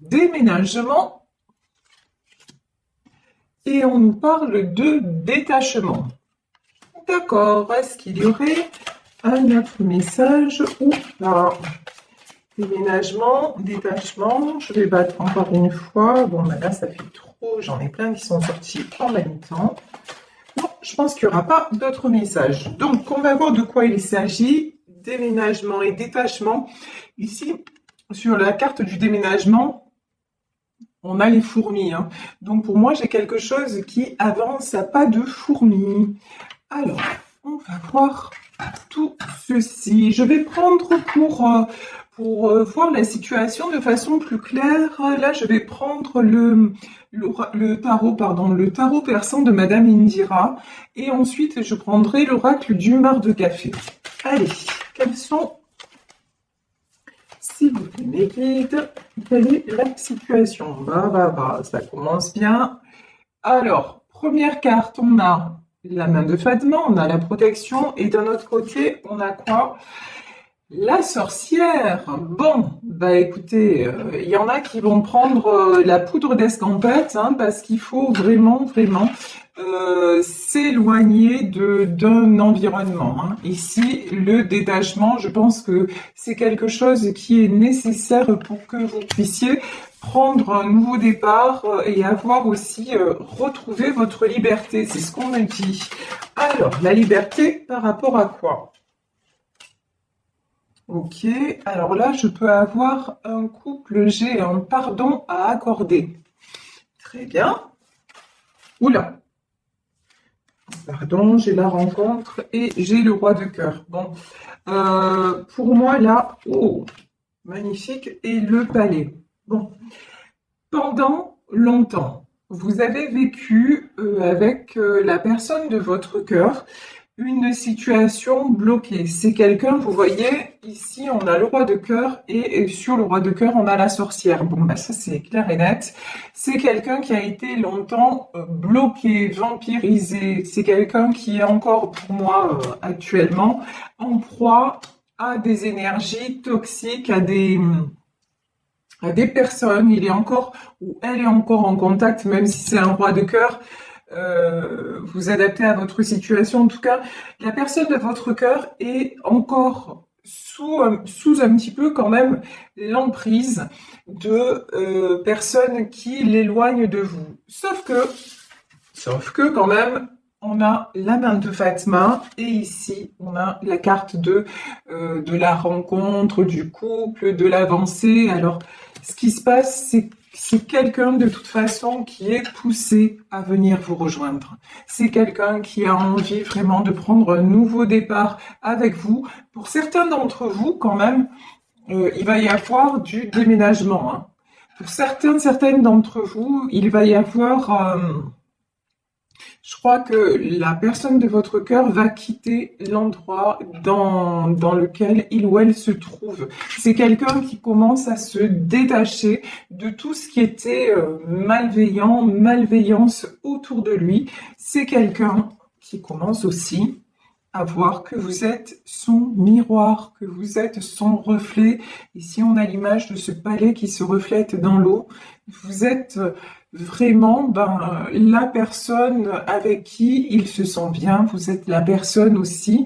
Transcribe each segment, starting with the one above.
déménagement et on nous parle de détachement. D'accord, est-ce qu'il y aurait un autre message ou pas? Déménagement, détachement, je vais battre encore une fois. Bon, ben là, ça fait trop, j'en ai plein qui sont sortis en même temps. Non, je pense qu'il n'y aura pas d'autres messages. Donc, on va voir de quoi il s'agit. Déménagement et détachement. Ici, sur la carte du déménagement, on a les fourmis. Hein. Donc, pour moi, j'ai quelque chose qui avance à pas de fourmis. Alors, on va voir tout ceci. Je vais prendre pour voir la situation de façon plus claire. Là, je vais prendre le tarot persan de Madame Indira. Et ensuite, je prendrai l'oracle du mar de café. Allez, quels sont, s'il vous plaît, mes guides, quelle est la situation? Ça commence bien. Alors, première carte, on a la main de Fatma, on a la protection, et d'un autre côté, on a quoi? La sorcière. Bon, bah écoutez, il y en a qui vont prendre la poudre d'escampette, hein, parce qu'il faut vraiment s'éloigner d'un environnement. Hein. Ici, le détachement, je pense que c'est quelque chose qui est nécessaire pour que vous puissiez prendre un nouveau départ et avoir aussi retrouvé votre liberté. C'est ce qu'on me dit. Alors, la liberté par rapport à quoi? Ok, alors là, je peux avoir un couple, j'ai un pardon à accorder. Très bien. Oula. Pardon, j'ai la rencontre et j'ai le roi de cœur. Bon, pour moi, là, oh, magnifique, et le palais. Bon, pendant longtemps, vous avez vécu avec la personne de votre cœur une situation bloquée. C'est quelqu'un, vous voyez, ici on a le roi de cœur et sur le roi de cœur on a la sorcière. Bon, bah ça c'est clair et net. C'est quelqu'un qui a été longtemps bloqué, vampirisé. C'est quelqu'un qui est encore pour moi actuellement en proie à des énergies toxiques, à des personnes. Il est encore ou elle est encore en contact, même si c'est un roi de cœur. Vous adaptez à votre situation. En tout cas, la personne de votre cœur est encore sous un petit peu quand même l'emprise de personnes qui l'éloignent de vous. Sauf que quand même, on a la main de Fatma et ici, on a la carte de la rencontre, du couple, de l'avancée. Alors, ce qui se passe, c'est quelqu'un de toute façon qui est poussé à venir vous rejoindre. C'est quelqu'un qui a envie vraiment de prendre un nouveau départ avec vous. Pour certains d'entre vous, quand même, il va y avoir du déménagement. Hein. Pour certaines d'entre vous, il va y avoir... je crois que la personne de votre cœur va quitter l'endroit dans lequel il ou elle se trouve. C'est quelqu'un qui commence à se détacher de tout ce qui était malveillance autour de lui. C'est quelqu'un qui commence aussi à voir que vous êtes son miroir, que vous êtes son reflet. Ici, on a l'image de ce palais qui se reflète dans l'eau. Vous êtes vraiment la personne avec qui il se sent bien. Vous êtes la personne aussi.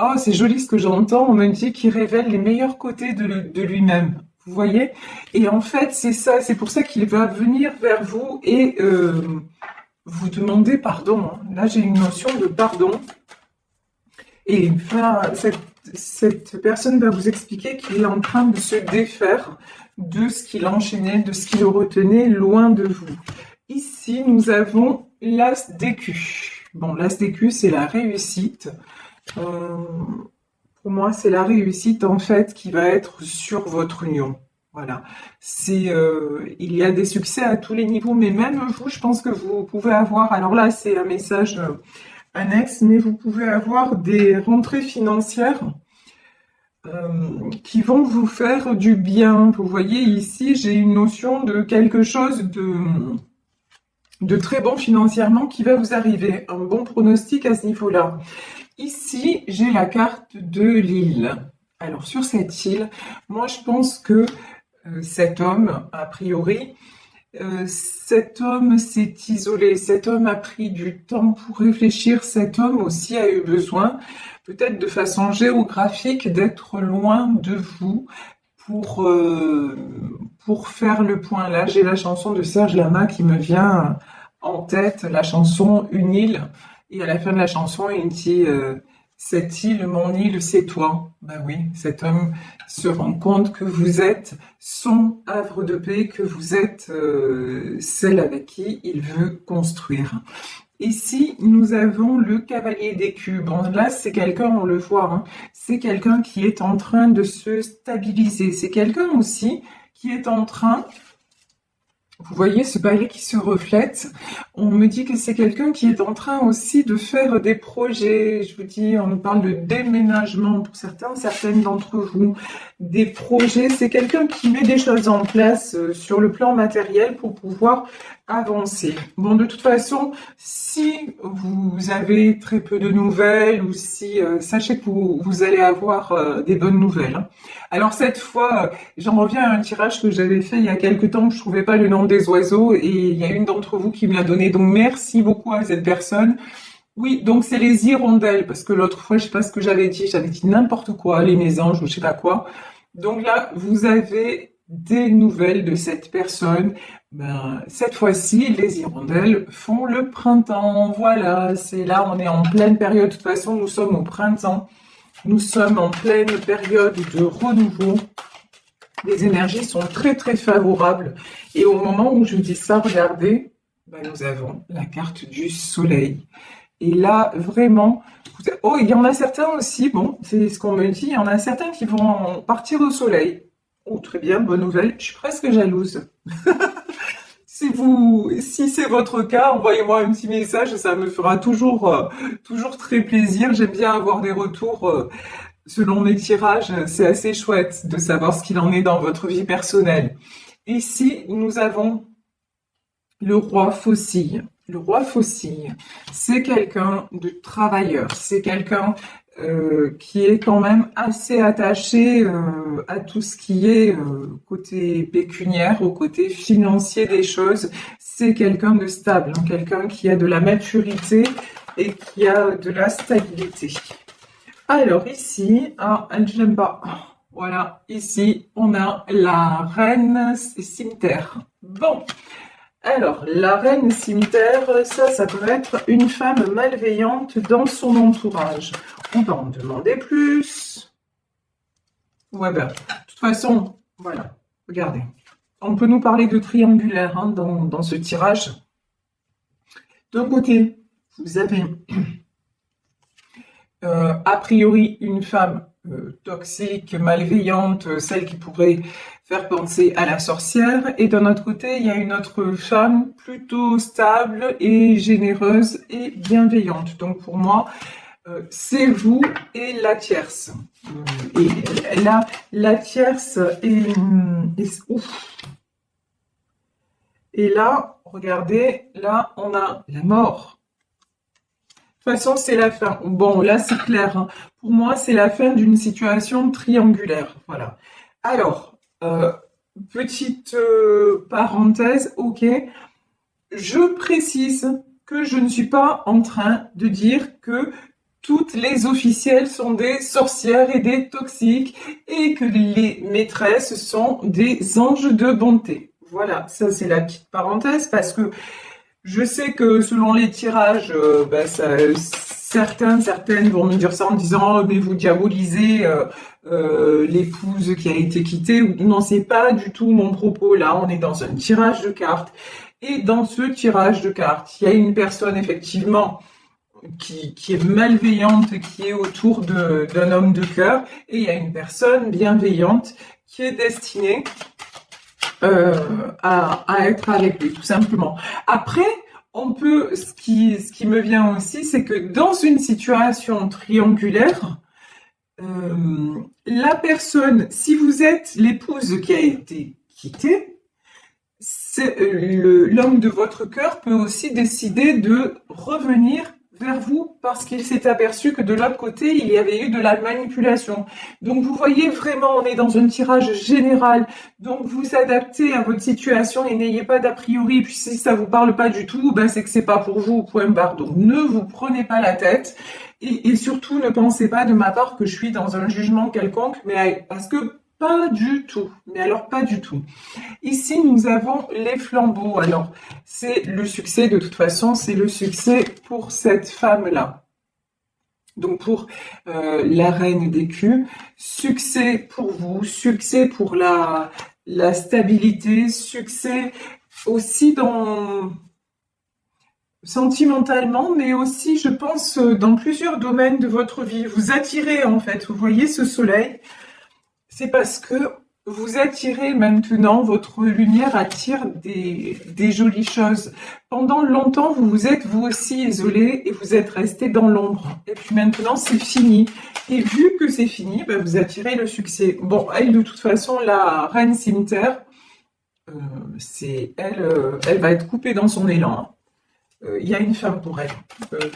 Oh, c'est joli ce que j'entends. On me dit qu'il révèle les meilleurs côtés de lui-même. Vous voyez? Et en fait, c'est ça. C'est pour ça qu'il va venir vers vous et vous demander pardon. Là, j'ai une notion de pardon. Et cette personne va vous expliquer qu'il est en train de se défaire de ce qui l'enchaînait, de ce qui le retenait loin de vous. Ici, nous avons l'as d'écus. Bon, l'as d'écus, c'est la réussite. Pour moi, c'est la réussite, en fait, qui va être sur votre union. Voilà. Il y a des succès à tous les niveaux, mais même vous, je pense que vous pouvez avoir... Alors là, c'est un message... annexe, mais vous pouvez avoir des rentrées financières qui vont vous faire du bien. Vous voyez ici, j'ai une notion de quelque chose de très bon financièrement qui va vous arriver. Un bon pronostic à ce niveau-là. Ici, j'ai la carte de l'île. Alors sur cette île, moi je pense que cet homme, a priori. Cet homme s'est isolé, cet homme a pris du temps pour réfléchir, cet homme aussi a eu besoin, peut-être de façon géographique, d'être loin de vous pour, euh, pour faire le point. Là, j'ai la chanson de Serge Lama qui me vient en tête, la chanson Une île, et à la fin de la chanson, il dit cette île, mon île, c'est toi. Ben oui, cet homme se rend compte que vous êtes son havre de paix, que vous êtes celle avec qui il veut construire. Ici, nous avons le cavalier d'écus. Bon, là, c'est quelqu'un, on le voit, hein, c'est quelqu'un qui est en train de se stabiliser. C'est quelqu'un aussi qui est en train, vous voyez ce balai qui se reflète. On me dit que c'est quelqu'un qui est en train aussi de faire des projets. Je vous dis, on nous parle de déménagement pour certains, certaines d'entre vous. Des projets, c'est quelqu'un qui met des choses en place sur le plan matériel pour pouvoir avancer. Bon, de toute façon, si vous avez très peu de nouvelles ou si, sachez que vous allez avoir des bonnes nouvelles, hein. Alors cette fois, j'en reviens à un tirage que j'avais fait il y a quelque temps, je trouvais pas le nom des oiseaux et il y a une d'entre vous qui me l'a donné. Donc merci beaucoup à cette personne. Oui, donc c'est les hirondelles, parce que l'autre fois, je sais pas ce que j'avais dit n'importe quoi, les mésanges ou je sais pas quoi. Donc là, vous avez des nouvelles de cette personne. Ben, cette fois-ci, les hirondelles font le printemps. Voilà, c'est là, on est en pleine période. De toute façon, nous sommes au printemps. Nous sommes en pleine période de renouveau. Les énergies sont très très favorables. Et au moment où je dis ça, regardez, ben, nous avons la carte du soleil. Et là, vraiment, oh, il y en a certains aussi, bon, c'est ce qu'on me dit, il y en a certains qui vont partir au soleil. Oh, très bien, bonne nouvelle, je suis presque jalouse. Si c'est votre cas, envoyez-moi un petit message, ça me fera toujours très plaisir. J'aime bien avoir des retours selon mes tirages, c'est assez chouette de savoir ce qu'il en est dans votre vie personnelle. Ici, nous avons le roi faucille. Le roi faucille, c'est quelqu'un de travailleur, c'est quelqu'un qui est quand même assez attaché à tout ce qui est côté pécuniaire, au côté financier des choses. C'est quelqu'un de stable, hein, quelqu'un qui a de la maturité et qui a de la stabilité. Alors ici, ah, je l'aime pas. Voilà, ici, on a la reine cimetière. Bon. Alors, la reine cimetière, ça peut être une femme malveillante dans son entourage. On va en demander plus. Ouais, ben, de toute façon, voilà, regardez. On peut nous parler de triangulaire hein, dans ce tirage. D'un côté, vous avez a priori une femme toxique, malveillante, celle qui pourrait faire penser à la sorcière. Et d'un autre côté, il y a une autre femme plutôt stable et généreuse et bienveillante. Donc pour moi, c'est vous et la tierce. Et là, la tierce est ouf. Et là, regardez, là, on a la mort. De toute façon, c'est la fin. Bon, là, c'est clair, hein. Pour moi, c'est la fin d'une situation triangulaire. Voilà. Alors, petite parenthèse, ok. Je précise que je ne suis pas en train de dire que toutes les officielles sont des sorcières et des toxiques et que les maîtresses sont des anges de bonté. Voilà, ça c'est la petite parenthèse parce que je sais que selon les tirages, certaines vont me dire ça en disant oh, mais vous diabolisez l'épouse qui a été quittée. Non, c'est pas du tout mon propos. Là, on est dans un tirage de cartes. Et dans ce tirage de cartes, il y a une personne effectivement qui est malveillante, qui est autour d'un homme de cœur, et il y a une personne bienveillante qui est destinée à être avec lui, tout simplement. Après, ce qui me vient aussi, c'est que dans une situation triangulaire, la personne, si vous êtes l'épouse qui a été quittée, l'homme de votre cœur peut aussi décider de revenir vers vous parce qu'il s'est aperçu que de l'autre côté, il y avait eu de la manipulation. Donc vous voyez vraiment, on est dans un tirage général. Donc vous adaptez à votre situation et n'ayez pas d'a priori. Et puis si ça vous parle pas du tout, ben c'est que c'est pas pour vous, point barre. Donc ne vous prenez pas la tête et surtout ne pensez pas de ma part que je suis dans un jugement quelconque, mais parce que pas du tout. Mais alors pas du tout. Ici, nous avons les flambeaux. Alors, c'est le succès, de toute façon, c'est le succès pour cette femme-là. Donc, pour la reine d'écus, succès pour vous, succès pour la stabilité, succès aussi sentimentalement, mais aussi, je pense, dans plusieurs domaines de votre vie. Vous attirez, en fait, vous voyez ce soleil, c'est parce que vous attirez maintenant, votre lumière attire des jolies choses. Pendant longtemps, vous vous êtes vous aussi isolé et vous êtes resté dans l'ombre. Et puis maintenant, c'est fini. Et vu que c'est fini, ben, vous attirez le succès. Bon, elle, de toute façon, la reine cimetière, elle va être coupée dans son élan. Il y a une fin pour elle.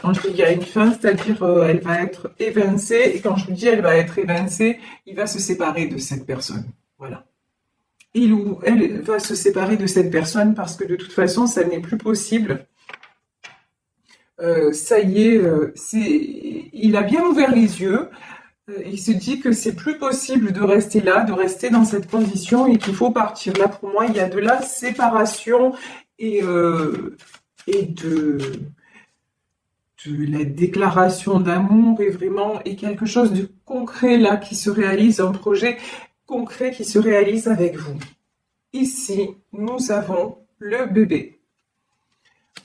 Quand je dis il y a une fin, c'est-à-dire elle va être évincée. Et quand je vous dis elle va être évincée, il va se séparer de cette personne. Voilà. Il ou elle va se séparer de cette personne parce que de toute façon, ça n'est plus possible. Ça y est, il a bien ouvert les yeux. Il se dit que c'est plus possible de rester là, de rester dans cette condition et qu'il faut partir. Là, pour moi, il y a de la séparation et de la déclaration d'amour et quelque chose de concret là qui se réalise, un projet concret qui se réalise avec vous. Ici, nous avons le bébé.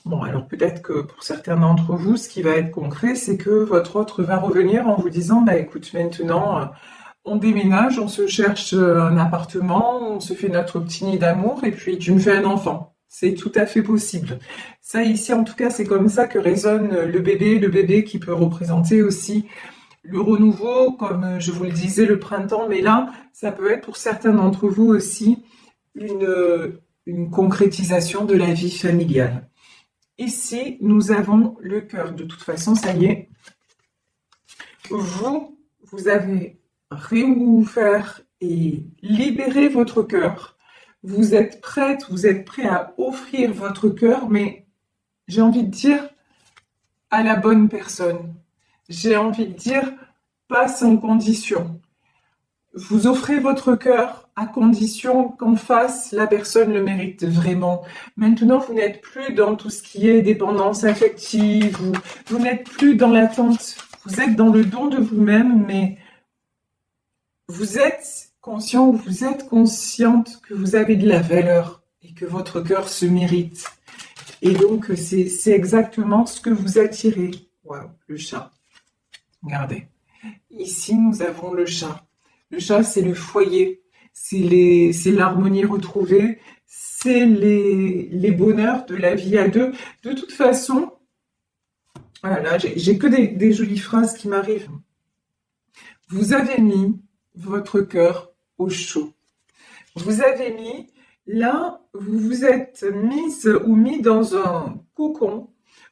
Bon, alors peut-être que pour certains d'entre vous, ce qui va être concret, c'est que votre autre va revenir en vous disant, bah écoute, maintenant, on déménage, on se cherche un appartement, on se fait notre petit nid d'amour et puis tu me fais un enfant. C'est tout à fait possible. Ça, ici, en tout cas, c'est comme ça que résonne le bébé qui peut représenter aussi le renouveau, comme je vous le disais, le printemps. Mais là, ça peut être pour certains d'entre vous aussi une concrétisation de la vie familiale. Ici, nous avons le cœur. De toute façon, ça y est. Vous avez réouvert et libéré votre cœur. Vous êtes prête, vous êtes prêt à offrir votre cœur, mais j'ai envie de dire à la bonne personne. J'ai envie de dire pas sans condition. Vous offrez votre cœur à condition qu'en face, la personne le mérite vraiment. Maintenant, vous n'êtes plus dans tout ce qui est dépendance affective, vous n'êtes plus dans l'attente. Vous êtes dans le don de vous-même, mais vous êtes conscient, vous êtes consciente que vous avez de la valeur et que votre cœur se mérite. Et donc, c'est exactement ce que vous attirez. Waouh, le chat. Regardez. Ici, nous avons le chat. Le chat, c'est le foyer. C'est l'harmonie retrouvée. C'est les bonheurs de la vie à deux. De toute façon, voilà, j'ai que des jolies phrases qui m'arrivent. Vous avez mis votre cœur au chaud. Vous avez mis, là, vous vous êtes mise ou mis dans un cocon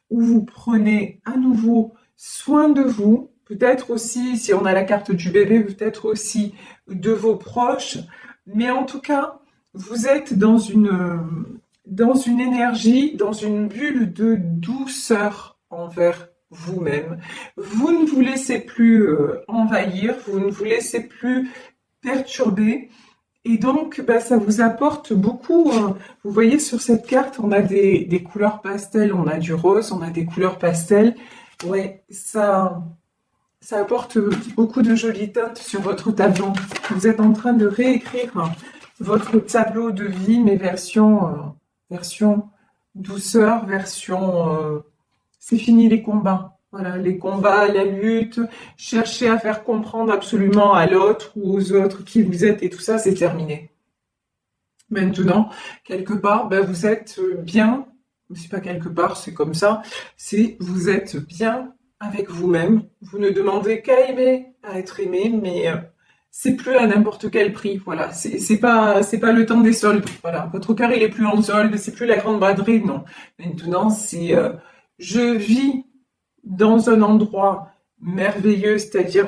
où vous prenez à nouveau soin de vous, peut-être aussi, si on a la carte du bébé, peut-être aussi de vos proches, mais en tout cas, vous êtes dans une énergie, dans une bulle de douceur envers vous-même. Vous ne vous laissez plus envahir, vous ne vous laissez plus perturber, et donc ça vous apporte beaucoup. Vous voyez sur cette carte, on a des couleurs pastel, on a du rose, on a des couleurs pastel. Ouais, ça apporte beaucoup de jolies teintes sur votre tableau. Vous êtes en train de réécrire votre tableau de vie, mais version douceur, c'est fini les combats. Voilà, les combats, la lutte, chercher à faire comprendre absolument à l'autre ou aux autres qui vous êtes et tout ça, c'est terminé. Maintenant, quelque part, vous êtes bien, c'est pas quelque part, c'est comme ça, vous êtes bien avec vous-même. Vous ne demandez qu'à aimer, à être aimé, mais c'est plus à n'importe quel prix. Voilà, c'est pas le temps des soldes. Voilà, votre cœur il est plus en solde, c'est plus la grande braderie, non. Maintenant, c'est je vis dans un endroit merveilleux, c'est-à-dire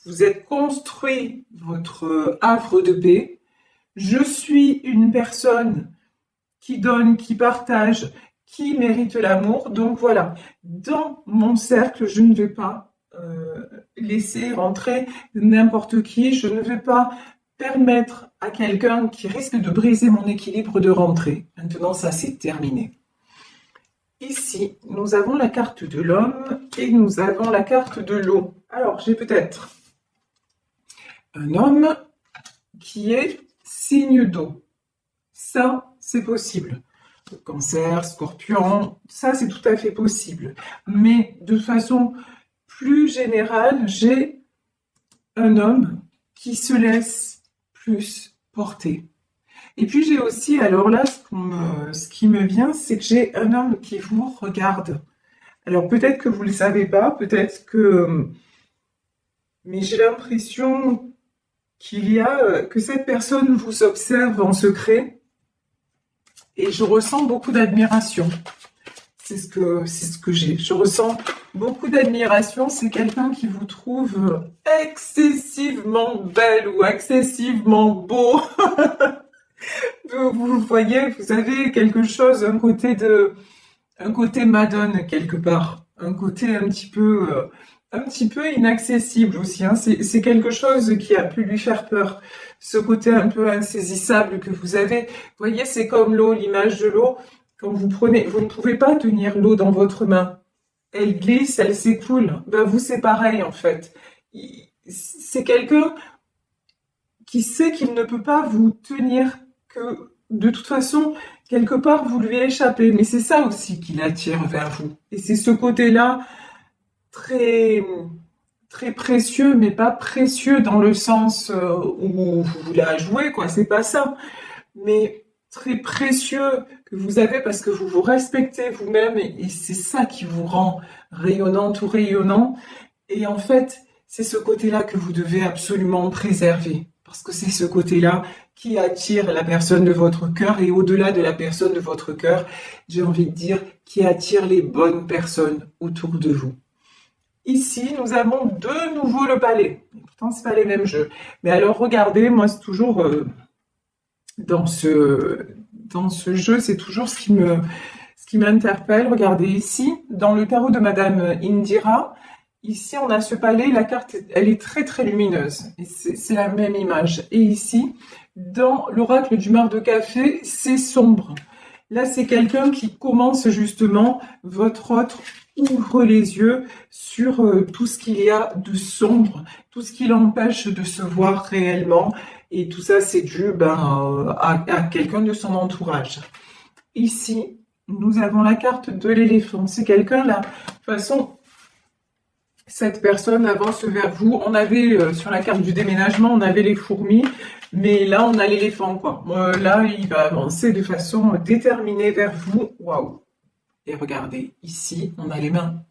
vous êtes construit votre havre de paix. Je suis une personne qui donne, qui partage, qui mérite l'amour. Donc voilà, dans mon cercle, je ne vais pas laisser rentrer n'importe qui. Je ne vais pas permettre à quelqu'un qui risque de briser mon équilibre de rentrer. Maintenant, ça c'est terminé. Ici, nous avons la carte de l'homme et nous avons la carte de l'eau. Alors, j'ai peut-être un homme qui est signe d'eau. Ça, c'est possible. Cancer, Scorpion, ça, c'est tout à fait possible. Mais de façon plus générale, j'ai un homme qui se laisse plus porter. Et puis j'ai aussi, alors là, ce qui me vient, c'est que j'ai un homme qui vous regarde. Alors peut-être que vous ne le savez pas, peut-être que... Mais j'ai l'impression que cette personne vous observe en secret et je ressens beaucoup d'admiration. C'est ce que j'ai. Je ressens beaucoup d'admiration. C'est quelqu'un qui vous trouve excessivement belle ou excessivement beau. Vous voyez, vous avez quelque chose, un côté Madone quelque part, un côté un petit peu inaccessible aussi. Hein. C'est quelque chose qui a pu lui faire peur. Ce côté un peu insaisissable que vous avez. Vous voyez, c'est comme l'eau, l'image de l'eau. Quand vous prenez, vous ne pouvez pas tenir l'eau dans votre main. Elle glisse, elle s'écoule. Ben vous, c'est pareil en fait. C'est quelqu'un qui sait qu'il ne peut pas vous tenir, que de toute façon, quelque part, vous lui échappez. Mais c'est ça aussi qui l'attire vers vous. Et c'est ce côté-là très, très précieux, mais pas précieux dans le sens où vous la jouez, quoi. C'est pas ça. Mais très précieux que vous avez parce que vous vous respectez vous-même et c'est ça qui vous rend rayonnante ou rayonnant. Et en fait, c'est ce côté-là que vous devez absolument préserver. Parce que c'est ce côté-là qui attire la personne de votre cœur et au-delà de la personne de votre cœur, j'ai envie de dire, qui attire les bonnes personnes autour de vous. Ici, nous avons de nouveau le palais. Pourtant, c'est pas les mêmes jeux. Mais alors, regardez, moi, c'est toujours dans ce jeu, c'est toujours ce qui m'interpelle. Regardez ici, dans le tarot de Madame Indira, ici, on a ce palais, la carte, elle est très très lumineuse. C'est la même image. Et ici, dans l'oracle du mar de café, c'est sombre. Là, c'est quelqu'un qui commence justement, votre autre ouvre les yeux sur tout ce qu'il y a de sombre, tout ce qui l'empêche de se voir réellement. Et tout ça, c'est dû à quelqu'un de son entourage. Ici, nous avons la carte de l'éléphant. C'est quelqu'un là, de toute façon, cette personne avance vers vous. On avait, sur la carte du déménagement, on avait les fourmis, mais là, on a l'éléphant, quoi. Là, il va avancer de façon déterminée vers vous. Waouh! Et regardez, ici, on a les mains.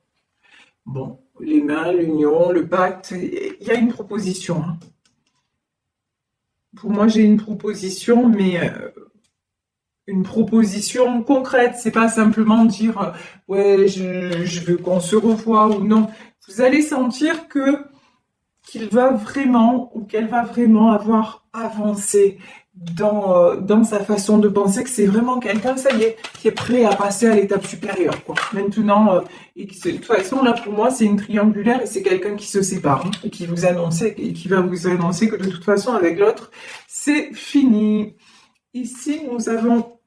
Bon, les mains, l'union, le pacte, il y a une proposition. Hein. Pour moi, j'ai une proposition, mais une proposition concrète. C'est pas simplement dire ouais, je veux qu'on se revoie ou non. Vous allez sentir qu'il va vraiment ou qu'elle va vraiment avoir avancé dans sa façon de penser, que c'est vraiment quelqu'un, ça y est, qui est prêt à passer à l'étape supérieure, quoi. Maintenant, et de toute façon, là, pour moi, c'est une triangulaire et c'est quelqu'un qui se sépare, hein, et qui va vous annoncer que de toute façon, avec l'autre, c'est fini. Ici, nous avons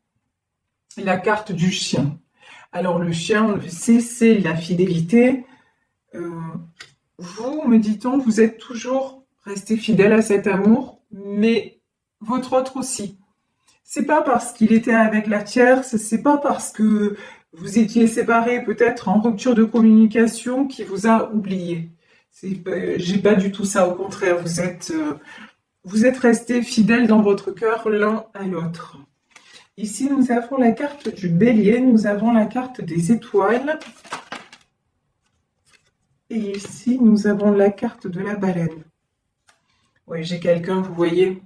la carte du chien. Alors, le chien, on le sait, c'est la fidélité. Vous, me dit-on, vous êtes toujours resté fidèle à cet amour, mais votre autre aussi. C'est pas parce qu'il était avec la tierce, c'est pas parce que vous étiez séparés, peut-être en rupture de communication, qu'il vous a oublié. J'ai pas du tout ça, au contraire, vous êtes restés fidèles dans votre cœur l'un à l'autre. Ici, nous avons la carte du bélier, nous avons la carte des étoiles. Et ici, nous avons la carte de la baleine. Oui, j'ai quelqu'un, vous voyez,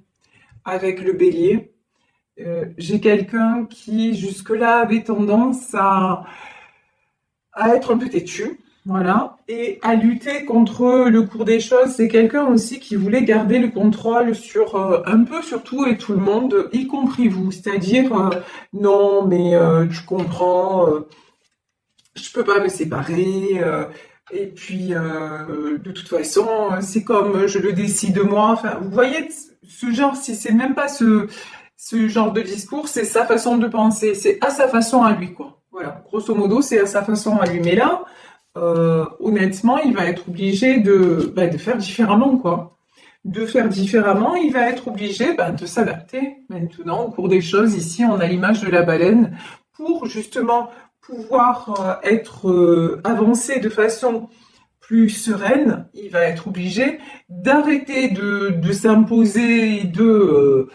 avec le bélier. J'ai quelqu'un qui, jusque-là, avait tendance à être un peu têtu. Voilà. Et à lutter contre le cours des choses, c'est quelqu'un aussi qui voulait garder le contrôle sur un peu sur tout et tout le monde, y compris vous. C'est-à-dire, non, mais tu comprends, je peux pas me séparer. Et puis, de toute façon, c'est comme je le décide moi. Enfin, vous voyez, ce genre, si c'est même pas ce genre de discours, c'est sa façon de penser. C'est à sa façon à lui, quoi. Voilà. Grosso modo, c'est à sa façon à lui. Mais là, honnêtement, il va être obligé de faire différemment, quoi. De faire différemment, il va être obligé de s'adapter maintenant au cours des choses. Ici, on a l'image de la baleine pour justement pouvoir être avancé de façon plus sereine. Il va être obligé d'arrêter de s'imposer et de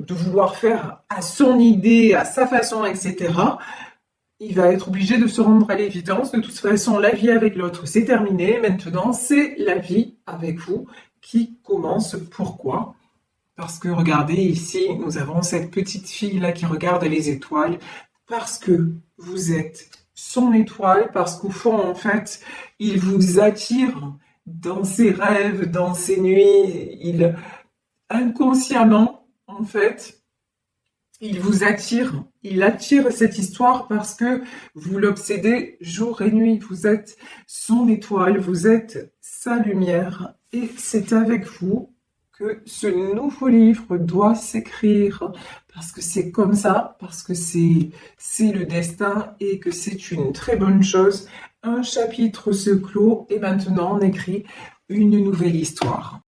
vouloir faire à son idée, à sa façon, etc. Il va être obligé de se rendre à l'évidence. De toute façon, la vie avec l'autre, c'est terminé. Maintenant, c'est la vie avec vous qui commence. Pourquoi? Parce que regardez ici, nous avons cette petite fille-là qui regarde les étoiles. Parce que vous êtes son étoile, parce qu'au fond, en fait, il vous attire dans ses rêves, dans ses nuits. Inconsciemment, en fait, il vous attire, il attire cette histoire parce que vous l'obsédez jour et nuit. Vous êtes son étoile, vous êtes sa lumière. Et c'est avec vous que ce nouveau livre doit s'écrire. Parce que c'est comme ça, parce que c'est le destin et que c'est une très bonne chose. Un chapitre se clôt et maintenant on écrit une nouvelle histoire.